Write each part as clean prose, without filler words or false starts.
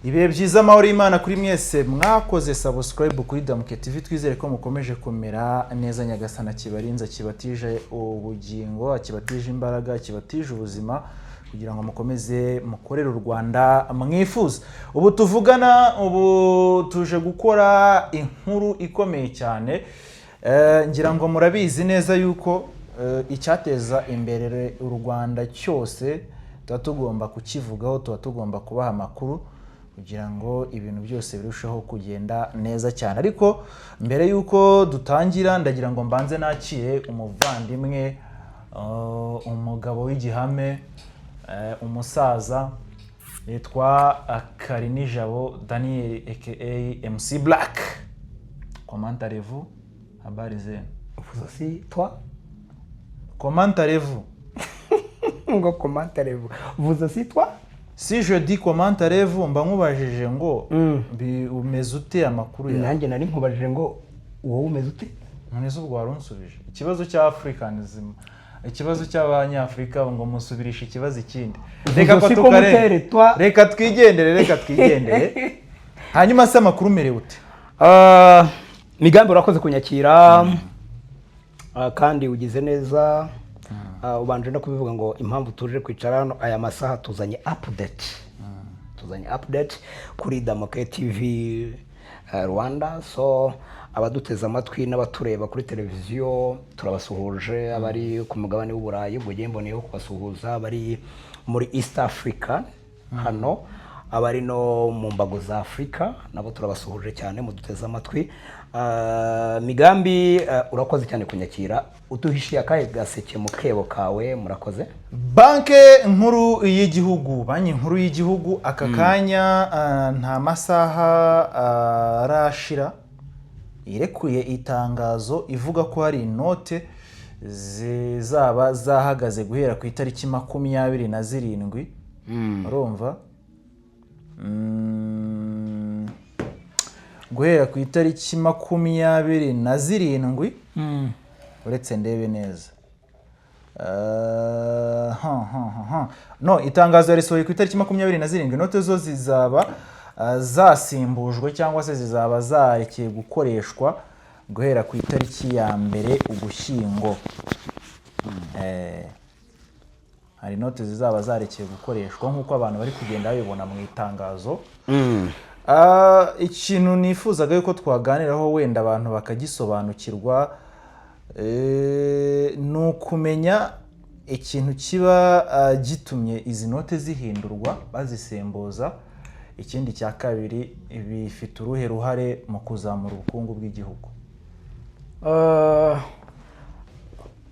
Ibihe byiza amahoro y'Imana kuri mwese mwakoze subscribe kuri Damuke TV, twizere ko mukomeje kumera neza. Nyagasana kibarinza, kibatije ubugingo, akibatije imbaraga, akibatije ubuzima kugira ngo mukomeze mukorere u Rwanda mwifuza. Ubu tuvugana, ubu tuje gukora inkuru ikomeye cyane. Ngira ngo murabizi neza yuko icyateza imbere u Rwanda cyose tuba tugomba kukivugaho, tuba tugomba kubaha amakuru kugira ngo ibintu byose birusheho kugenda neza cyane. Ariko mbere yuko dutangira, ndagira ngo mbanze nakire umuvandimwe, umugabo w'igihame, umusaza yitwa Karinijabo Daniel aka MC Black. Comment allez-vous? Habari zenu? Vous aussi, toi? Comment allez-vous? Comment allez-vous? Vous aussi, toi? Si je dis comment allez-vous, mba nkubajije ngo umeze ute amakuru ya. Nanjye nari nkubajije ngo wowe umeze ute? None ubwo warunsubije. Ikibazo cya Africanism, ikibazo cy'abanyafrika ngo musubirishe ikibazo ikindi. Reka ko tukare. Reka twigendere. Hanyuma se amakuru merewe ute? Migambi urakoze kunyakira. Kandi ugize neza. Ubanje no kubivuga ngo impamvu tuje kwicara hano aya masaha tuzanye update kuri Damuke TV Rwanda. So abaduteza amatwi n'abatureba kuri televiziyo turabasuhuje, abari ku mugabane w'Uburayi bwo mboneyeho kubasuhuza, abari muri East Africa hano, abari no mu mbago za Afrika nabo turabasuhuje cyane muduteza amatwi. Migambi urakoze cyane kunyakira. Utuhishiye akahe gaseke mu kebo kawe? Murakoze. Banke nkuru y'igihugu, banki nkuru y'igihugu aka kanya nta masaha arashira irekuye itangazo ivuga ko hari inote zizaba zahagaze guhera ku itariki 27. Urumva? Guhera ku itariki 27 uretse ndebe neza. No, itangazo risohoye ku itariki 27. Inote zo zizaba zasimbujwe cyangwa se zizaba zarekeye gukoreshwa guhera ku itariki ya mbere Ugushyingo. Hari inote zizaba zarekeye gukoreshwa nk'uko abantu bari kugenda babibona mu itangazo. Ikintu nifuzaga yuko twaganiraho wenda abantu bakagisobanukirwa, nukumenya ikintu kiba gitumye izi note zihindurwa bazisemboza. Ikindi cya kabiri, bifite uruhe ruhare mu kuzamura ubukungu bw'igihugu.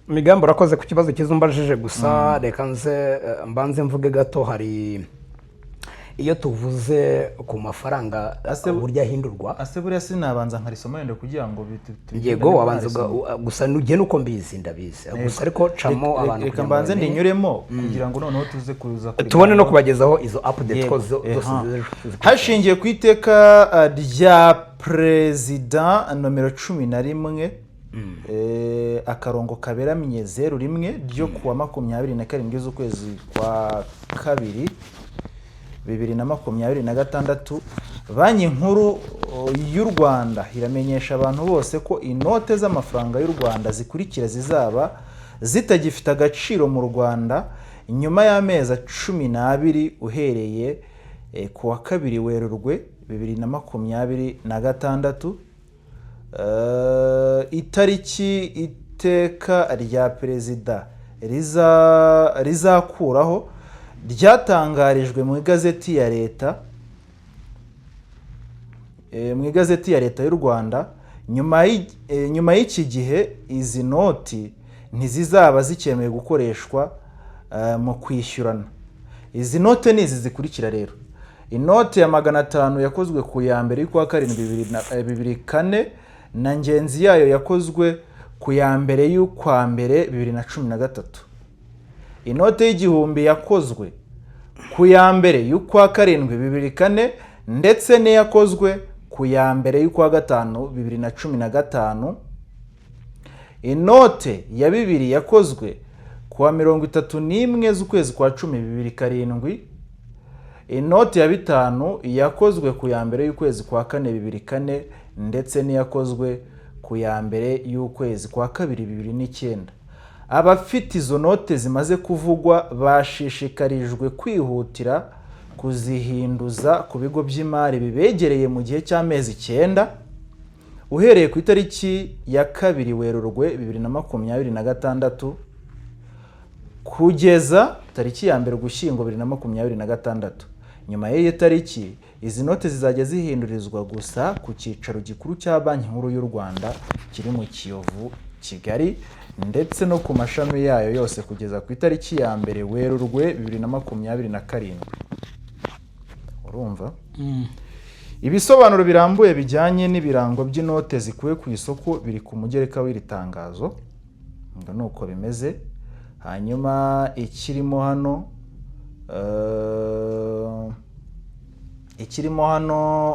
Migambo urakoze ku kibazo kizumbajije gusa. Reka nze mbanze mvuge gato. Hari iyo tuvuze ku mafaranga burya ahindurwa, ase buriya sinabanza nkarisoma yenda kugira ngo yego wabanza gusa nugiye nuko mbizi ndabizi gusa, ariko camo abantu reka mbanze ndinyuremo kugira ngo noneho tuze kuza tubone no kubagezaho izo update ko zose hashingiye ku iteka rya President nomero 11 akarongo kaberamye 01 ryo kuwa 27 z'ukwezi kwa kabiri 2026. Banki nkuru y'u Rwanda iramenyesha abantu bose ko inote z'amafaranga y'u Rwanda zikurikira zizaba zitagifite agaciro mu Rwanda nyuma y'amezi 12 uhereye ku wa 2 Werurwe 2026. Itariki iteka rya Perezida rizakuraho ryatangarijwe mu igazeti ya leta, y'u Rwanda. Nyuma y'iki gihe izi noti ntizizaba zikemewe gukoreshwa mu kwishyurana. Izi note ni izi zikurikira rero. Inote ya 500 yakozwe ku ya mbere y'ukwa 7/2004 na ngenzi yayo yakozwe ku ya mbere y'ukwa mbere 2013. Inote y'igihumbi yakozwe ku ya mbere y'ukwa 7/2004 ndetse yakozwe ku ya mbere y'ukwa 5 2015. Inote ya 2 yakozwe ku wa 31 z'ukwezi kwa 10 2007. inoti ya 5 yakozwe ku ya mbere y'ukwezi kwa 4/2004 ndetse n'iyakozwe ku ya mbere y'ukwezi kwa 2/2009. Abafite izo note zimaze kuvugwa bashishikarijwe kwihutira kuzihinduza ku bigo by'imari bibegereye mu gihe cy'amezi 9 uhereye ku itariki ya 2 Werurwe 2026 kugeza tariki ya 1 Ugushyingo 2026. Nyuma y'iyo tariki izi note zizajya zihindurizwa gusa ku cyicaro gikuru cya Banki Nkuru y'u Rwanda kiri mu Kiyovu, Kigali, ndetse no ku mashami yayo yose kugeza ku itariki ya 1 Werurwe 2027. Urumva? Ibisobanuro birambuye bijyanye n'ibirango by'inote zikuwe ku isoko biri ku mugereka w'iri tangazo. Ngo nuko bimeze. Hanyuma ikirimo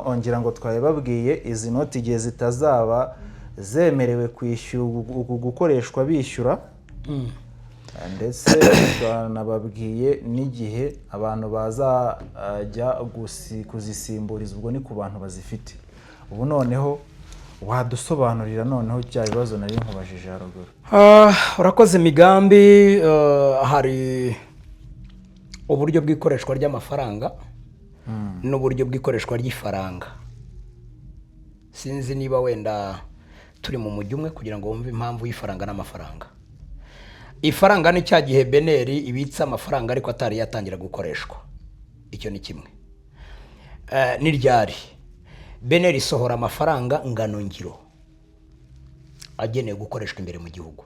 ongera ngo twababwiye izi note igihe zitazaba zemerewe gukoreshwa bishyura, ndetse twanababwiye n'igihe abantu bazajya kuzisimburiza, ubwo ni ku bantu bazifite. Ubu noneho wadusobanurira noneho cya bibazo nari nkubajije haruguru. Urakoze Migambi. Hari uburyo bw'ikoreshwa ry'amafaranga n'uburyo bw'ikoreshwa ry'ifaranga. Sinzi niba wenda turi mu mujyi umwe kugira ngo wumve impamvu y'ifaranga n'amafaranga. Ifaranga ni cya gihe beneri ibitsa amafaranga ariko atari yatangira gukoreshwa. Icyo ni kimwe. Ni ryari beneri isohora amafaranga ngano ngiro agenewe gukoreshwa imbere mu gihugu,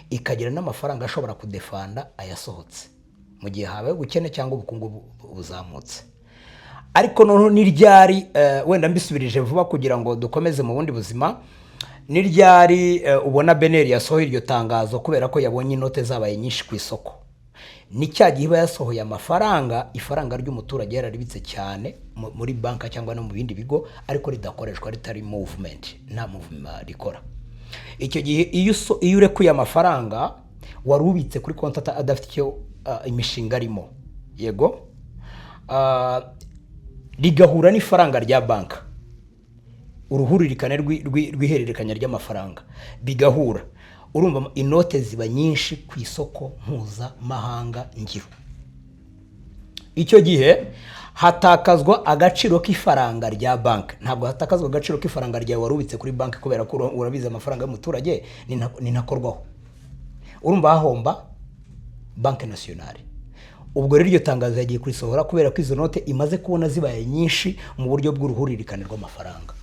ikagira n'amafaranga ashobora kudefanda ayasohotse mu gihe habaye gukene cyangwa ubukungu buzamutse. Ariko noneho ni ryari, wenda mbisubirije vuba kugira ngo dukomeze mu bundi buzima, ni ryari ubona beneri yasohoye iryo tangazo kubera ko yabonye inote zabaye nyinshi ku isoko. Ni cya gihe yasohoye amafaranga, ifaranga ry'umuturage yararibitse cyane muri banka cyangwa no mu bindi bigo ariko ridakoreshwa, ritari movement, nta movement rikora. Icyo gihe iyo urekuye amafaranga warubitse kuri konti adafite icyo imishinga arimo, yego, rigahura n'ifaranga rya banka, uruhuririkane rw'ihererekanya ry'amafaranga bigahura, urumva inote ziba nyinshi ku isoko mpuzamahanga ngiro. Icyo gihe hatakazwa agaciro k'ifaranga rya banki, ntabwo hatakazwa agaciro k'ifaranga ryawe warubitse kuri banki kubera ko urabiza amafaranga y'umuturage ninakorwaho. Urumva hahomba Banki Nationale. Ubwo rero iryo tangazo yagiye kurisohora kubera ko izo note imaze kubona zibaye nyinshi mu buryo bw'uruhuririkane rw'amafaranga.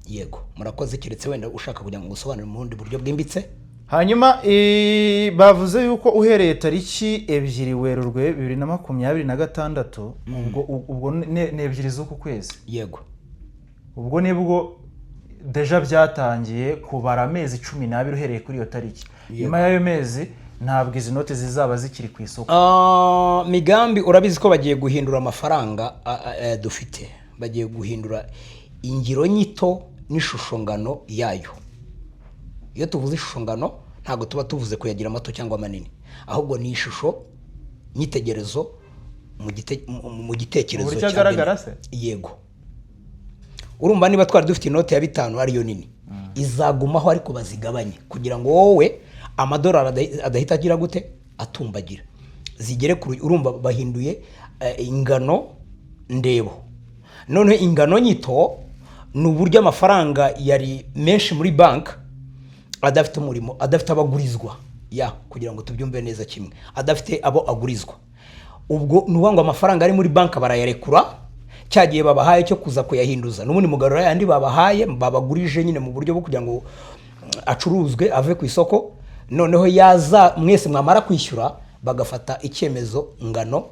Yego, murakoze, keretse wenda ushaka kugira ngo usobanure mu bundi buryo bwimbitse. Hanyuma bavuze yuko uhereye tariki 2 Werurwe 2026 ubwo ne 2 z'uku kwezi. Yego. Ubwo nibwo deja byatangiye kubara amezi 12 uhereye kuri iyo tariki. Nyuma y'ayo mezi ntabwo izi note zizaba zikiri ku isoko. Migambi, urabizi ko bagiye guhindura amafaranga dufite. Bagiye guhindura ingiro nyito n'ishusho ngano yayo. Iyo tuvuze ishusho ngano ntabwo tuba tuvuze kuyagira mato cyangwa manini, ahubwo ni ishusho nyitegerezo mu gitekerezo cyane. Cyagaragara se? Yego. Urumva niba twari dufite inote ya 5 ariyo nini, izagumaho ariko bazigabanye kugira ngo wowe amadolari adahita agira gute atumbagira, zigere kuri. Urumva bahinduye ingano ndebo. None ingano nyito ni uburyo amafaranga yari menshi muri bank adafite umurimo, adafite abagurizwa, kugira ngo tubyumve neza kimwe, adafite abo agurizwa. Ubwo nuwango amafaranga ari muri bank barayarekura, cyagiye babahaye cyo kuza kuyahinduza n'ubundi mugarura yandi babahaye, babagurije nyine mu buryo bwo kugira ngo acuruzwe ave ku isoko. Noneho yaza mwese mwamara kwishyura bagafata icyemezo ngano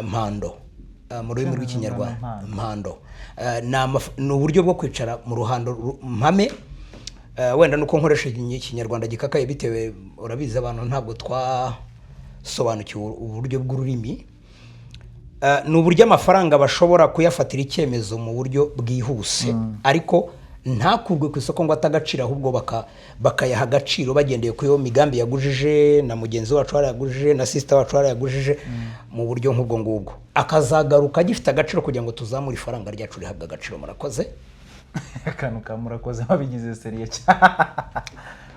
mpando mu rurimi rw'ikinyarwanda. Mpando ni uburyo bwo kwicara mu ruhando mpame. Wenda nuko nkoresha ikinyarwanda gikakaye bitewe, urabizi abantu ntabwo twasobanukiwe uburyo bw'ururimi. Ni uburyo amafaranga bashobora kuyafatira icyemezo mu buryo bwihuse, ariko ntakurwe ku isoko ngo atagaciro ahubwo bakayaha agaciro bagendeye ku yo migambi yagujije na mugenzi wacu yaragujije na sister wacu yaragujije mu buryo nk'ubwo ngubwo akazagaruka gifite agaciro kugira ngo tuzamure ifaranga ryacu rihabwa agaciro. Murakoze. Akantu ka murakoze babigize seriye cyane.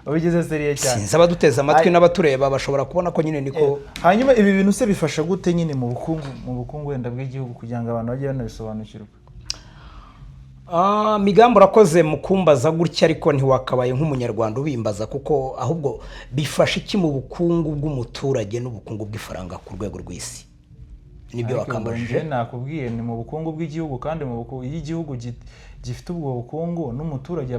Babigize seriye cyane. Sinzi abaduteza amatwi n'abatureba bashobora kubona ko nyine niko. Hanyuma ibi bintu se bifasha gute nyine mu bukungu wenda bw'igihugu kugira ngo abantu bajye banabisobanukirwa? Migambo urakoze mu kumbaza gutya ariko ntiwakabaye nk'umunyarwanda ubimbaza kuko ahubwo bifasha iki mu bukungu bw'umuturage n'ubukungu bw'ifaranga ku rwego rw'isi. Nibyo wakambajije. Nakubwiye ni mu bukungu bw'igihugu kandi mu bukungu y'igihugu gifite ubwo bukungu n'umuturage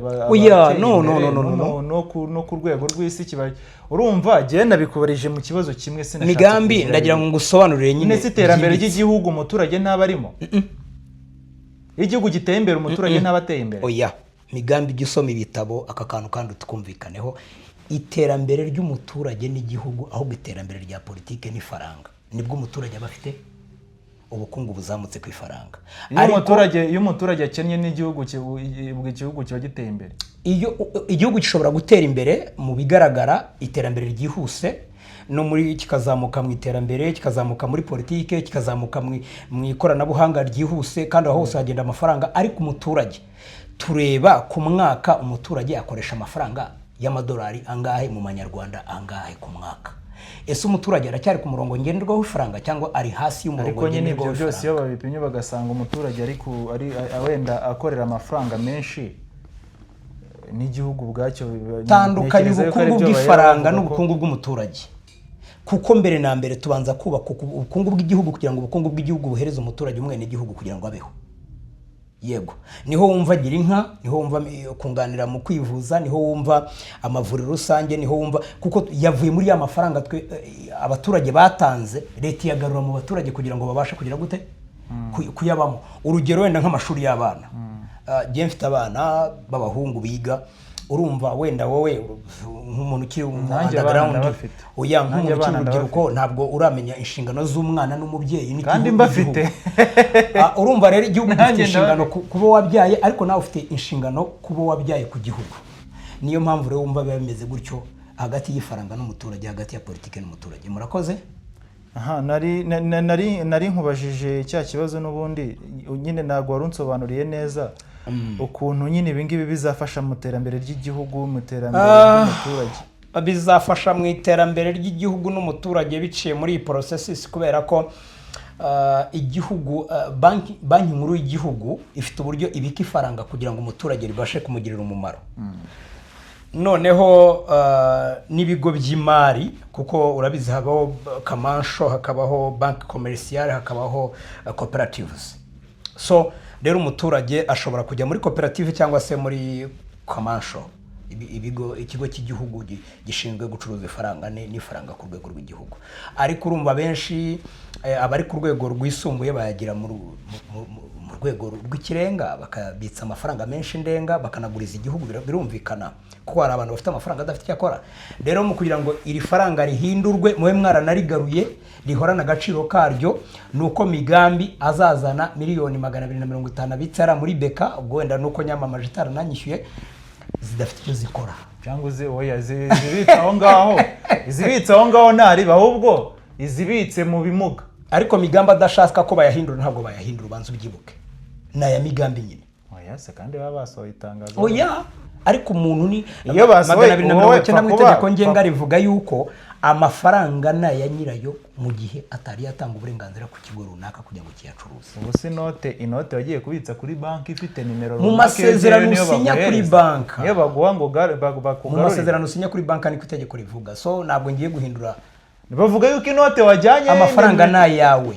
no ku rwego rw'isi kiba urumva je nabikubarije mu kibazo kimwe sinashaka. Migambi ndagira ngo ngusobanurire nyine iterambere ry'igihugu umuturage n'abarimo. Igihugu giteye imbere umuturage n'abateye imbere. Oya, Migambi gisoma ibitabo aka kantu kandi tukumvikaneho iterambere ry'umuturage n'igihugu ahubwo iterambere rya politike n'ifaranga nibwo umuturage abafite ubukungu buzamutse ku ifaranga. Iyo umuturage akennye n'igihugu igihugu kiba giteye imbere. Igihugu gishobora gutera imbere mu bigaragara iterambere ryihuse no muri kikazamuka mu iterambere kikazamuka muri politike kikazamuka mu ikoranabuhanga ryihuse kandi aho hose hagenda amafaranga ariko umuturage tureba ku mwaka umuturage akoresha amafaranga y'amadolari angahe mu manyarwanda angahe ku mwaka. Ese umuturage aracyari ku murongo ngenderwaho w'ifaranga cyangwa ari hasi y'umurongo ngenderwaho w'ifaranga? Ariko nyine byose iyo babipimye bagasanga umuturage ari wenda akorera amafaranga menshi n'igihugu ubwacyo tandukanye ubukungu bw'ifaranga n'ubukungu bw'umuturage. Kuko mbere na mbere tubanza kubaka ubukungu bw'igihugu kugira ngo ubukungu bw'igihugu buhereze umuturage umwene igihugu kugira ngo abeho. Yego, niho wumva gira inka, niho wumva kunganira mu kwivuza, niho wumva amavuriro rusange, niho wumva kuko yavuye muri ya mafaranga twe abaturage batanze leta yagarura mu baturage kugira ngo babashe kugira gute kuyabamo. Urugero wenda nk'amashuri y'abana. Je mfite abana b'abahungu biga urumva wenda wowe nk'umuntu ukiri underground oya nk'umuntu cy'urubyiruko ntabwo uramenya inshingano z'umwana n'umubyeyi n'igihugu kandi mbafite urumva rero igihugu gifite inshingano kuba wabyaye ariko nawe ufite inshingano kuba wabyaye ku gihugu. Niyo mpamvu rero wumva biba bimeze gutyo hagati y'ifaranga n'umuturage hagati ya politike n'umuturage. Murakoze. Nari nkubajije cya kibazo n'ubundi nyine ntabwo warunsobanuriye neza ukuntu nyine ibingibi bizafasha mu iterambere ry'igihugu mu iterambere ry'umuturage. Bizafasha mu iterambere ry'igihugu n'umuturage biciye muri iyi processes kubera ko igihugu banki nkuru y'igihugu ifite uburyo ibika ifaranga kugira ngo umuturage ribashe kumugirira umumaro. Noneho n'ibigo by'imari kuko urabizi habaho kamansho hakabaho banki commerciale hakabaho cooperatives. So rero umuturage ashobora kujya muri koperative cyangwa se muri kamansho ikigo cy'igihugu gishinzwe gucuruza ifaranga n'ifaranga ku rwego rw'igihugu. Ariko urumva benshi abari ku rwego rwisumbuye bayagira mu rwego rw'ikirenga bakabitsa amafaranga menshi ndenga bakanaguriza igihugu birumvikana kuko hari abantu bafite amafaranga adafite icyo akora. Rero mu kugira ngo iri faranga rihindurwe mube mwaranarigaruye rihorana agaciro karyo nuko Migambi azazana miliyoni 250 bitsara muri beka ubwo wenda nuko nyamamaje tarananyishyuye zidafite icyo zikora cyangwa oya izibitse aho ngaho ntari ahubwo izibitse mu bimuga. Ariko Migambi adashaka ko bayahindura ntabwo bayahindura ubanza ubyibuke naya Migambi nyine. Oya se kandi baba basohoye itangazo. Oya ariko umuntu ni iyo basohoye 290 mu itegeko ngenga rivuga yuko amafaranga naya nyirayo mu gihe atari yatanga uburenganzira ku kigo runaka kugira ngo kiyacuruze. Ubu se inote wagiye kubitsa kuri banki ifite nimero runaka mu masezerano usinya kuri banki. Niyo baguha ngo mu masezerano usinya kuri banki niko itegeko rivuga. So ntabwo ngiye guhindura. Bavuga yuko inote wajyanye amafaranga nayawe.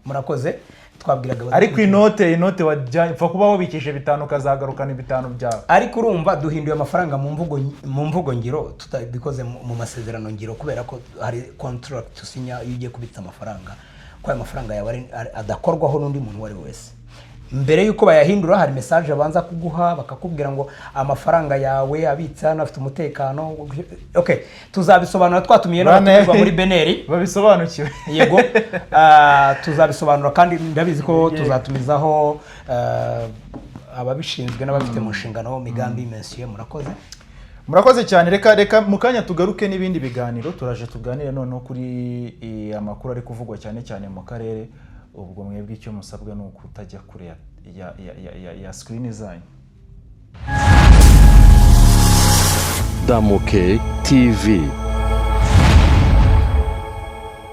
Murakoze. Twabwiraga ariko inote wajyanye pfa kubaho bikije 5 kazagarukana 5 byawe. Ariko urumva duhinduye amafaranga mu mvugo ngiro tutabikoze mu masezerano ngiro kubera ko hari contract tusinya yugiye kubitsa amafaranga ko aya mafaranga yawe adakorwaho n'undi muntu wari wese. Mbere yuko bayahindura hari message abanza kuguha bakakubwira ngo amafaranga yawe abitsa nafite umutekano. Okay, tuzabisobanura twatumiye n'abaturwa muri Beneri babisobanukiwe. Yego, tuzabisobanura kandi ndabizi ko tuzatumizaho ababishinzwe n'abafite mu nshingano migambi Monsieur murakoze cyane reka mukanya tugaruke n'ibindi biganiro turaje tuganire noneho kuri amakuru ari kuvugwa cyane mu karere ubwo mwebwe icyo musabwa no kutajya kure ya screen zanyu. Damoke TV